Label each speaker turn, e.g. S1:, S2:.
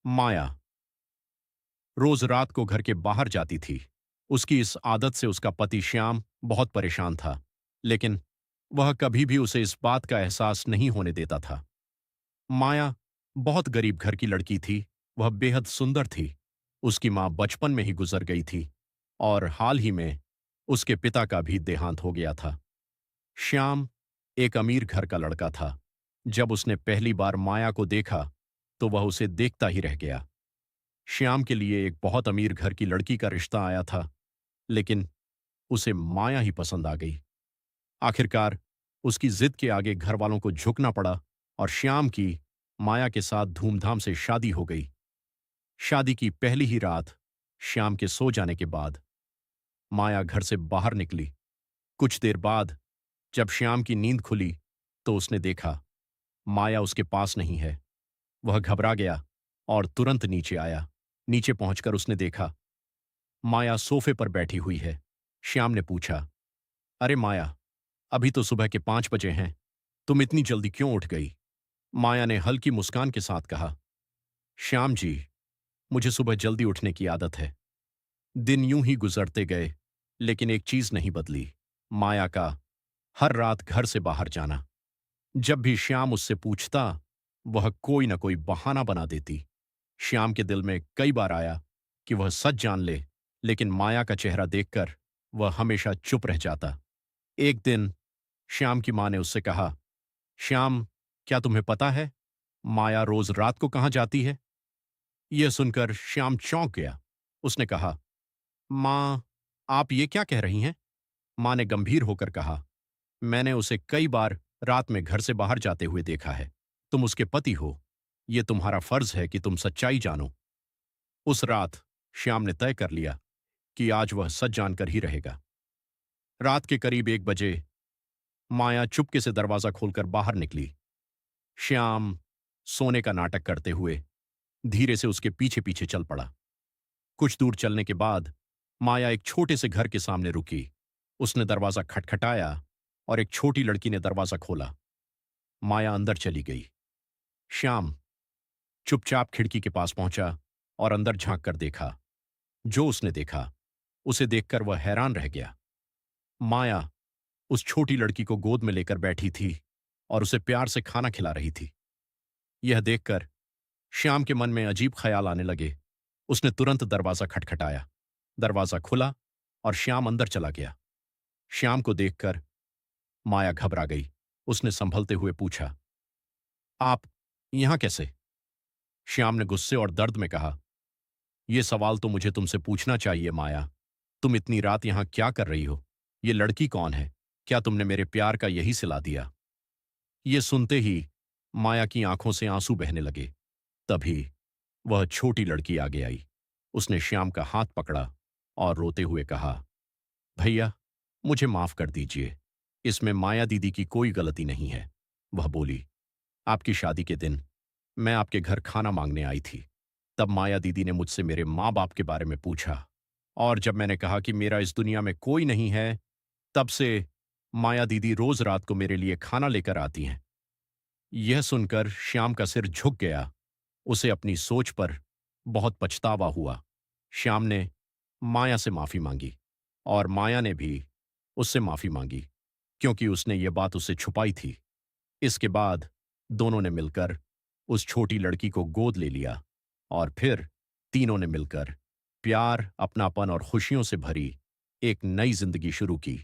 S1: माया रोज रात को घर के बाहर जाती थी। उसकी इस आदत से उसका पति श्याम बहुत परेशान था, लेकिन वह कभी भी उसे इस बात का एहसास नहीं होने देता था। माया बहुत गरीब घर की लड़की थी। वह बेहद सुंदर थी। उसकी मां बचपन में ही गुजर गई थी और हाल ही में उसके पिता का भी देहांत हो गया था। श्याम एक अमीर घर का लड़का था। जब उसने पहली बार माया को देखा तो वह उसे देखता ही रह गया। श्याम के लिए एक बहुत अमीर घर की लड़की का रिश्ता आया था, लेकिन उसे माया ही पसंद आ गई। आखिरकार उसकी जिद के आगे घर वालों को झुकना पड़ा और श्याम की माया के साथ धूमधाम से शादी हो गई। शादी की पहली ही रात श्याम के सो जाने के बाद माया घर से बाहर निकली। कुछ देर बाद जब श्याम की नींद खुली तो उसने देखा माया उसके पास नहीं है। वह घबरा गया और तुरंत नीचे आया। नीचे पहुंचकर उसने देखा माया सोफे पर बैठी हुई है। श्याम ने पूछा, अरे माया, अभी तो सुबह के 5 बजे हैं। तुम इतनी जल्दी क्यों उठ गई? माया ने हल्की मुस्कान के साथ कहा, श्याम जी, मुझे सुबह जल्दी उठने की आदत है। दिन यूं ही गुजरते गए, लेकिन एक चीज नहीं बदली, माया का हर रात घर से बाहर जाना। जब भी श्याम उससे पूछता, वह कोई ना कोई बहाना बना देती। श्याम के दिल में कई बार आया कि वह सच जान ले, लेकिन माया का चेहरा देखकर वह हमेशा चुप रह जाता। एक दिन श्याम की मां ने उससे कहा, श्याम, क्या तुम्हें पता है माया रोज रात को कहां जाती है? यह सुनकर श्याम चौंक गया। उसने कहा, मां, आप ये क्या कह रही हैं? मां ने गंभीर होकर कहा, मैंने उसे कई बार रात में घर से बाहर जाते हुए देखा है। तुम उसके पति हो। यह तुम्हारा फर्ज है कि तुम सच्चाई जानो। उस रात श्याम ने तय कर लिया कि आज वह सच जानकर ही रहेगा। रात के करीब 1 बजे माया चुपके से दरवाजा खोलकर बाहर निकली। श्याम सोने का नाटक करते हुए धीरे से उसके पीछे पीछे चल पड़ा। कुछ दूर चलने के बाद माया एक छोटे से घर के सामने रुकी। उसने दरवाजा खटखटाया और एक छोटी लड़की ने दरवाजा खोला। माया अंदर चली गई। श्याम चुपचाप खिड़की के पास पहुंचा और अंदर झांक कर देखा। जो उसने देखा, उसे देखकर वह हैरान रह गया। माया उस छोटी लड़की को गोद में लेकर बैठी थी और उसे प्यार से खाना खिला रही थी। यह देखकर श्याम के मन में अजीब ख्याल आने लगे। उसने तुरंत दरवाजा खटखटाया। दरवाजा खुला और श्याम अंदर चला गया। श्याम को देखकर माया घबरा गई। उसने संभलते हुए पूछा, आप यहां कैसे? श्याम ने गुस्से और दर्द में कहा, यह सवाल तो मुझे तुमसे पूछना चाहिए माया। तुम इतनी रात यहां क्या कर रही हो? ये लड़की कौन है? क्या तुमने मेरे प्यार का यही सिला दिया? ये सुनते ही माया की आंखों से आंसू बहने लगे। तभी वह छोटी लड़की आगे आई। उसने श्याम का हाथ पकड़ा और रोते हुए कहा, भैया, मुझे माफ कर दीजिए। इसमें माया दीदी की कोई गलती नहीं है। वह बोली, आपकी शादी के दिन मैं आपके घर खाना मांगने आई थी। तब माया दीदी ने मुझसे मेरे माँ बाप के बारे में पूछा, और जब मैंने कहा कि मेरा इस दुनिया में कोई नहीं है, तब से माया दीदी रोज रात को मेरे लिए खाना लेकर आती हैं। यह सुनकर श्याम का सिर झुक गया। उसे अपनी सोच पर बहुत पछतावा हुआ। श्याम ने माया से माफी मांगी और माया ने भी उससे माफी मांगी, क्योंकि उसने यह बात उससे छुपाई थी। इसके बाद दोनों ने मिलकर उस छोटी लड़की को गोद ले लिया और फिर तीनों ने मिलकर प्यार, अपनापन और खुशियों से भरी एक नई जिंदगी शुरू की।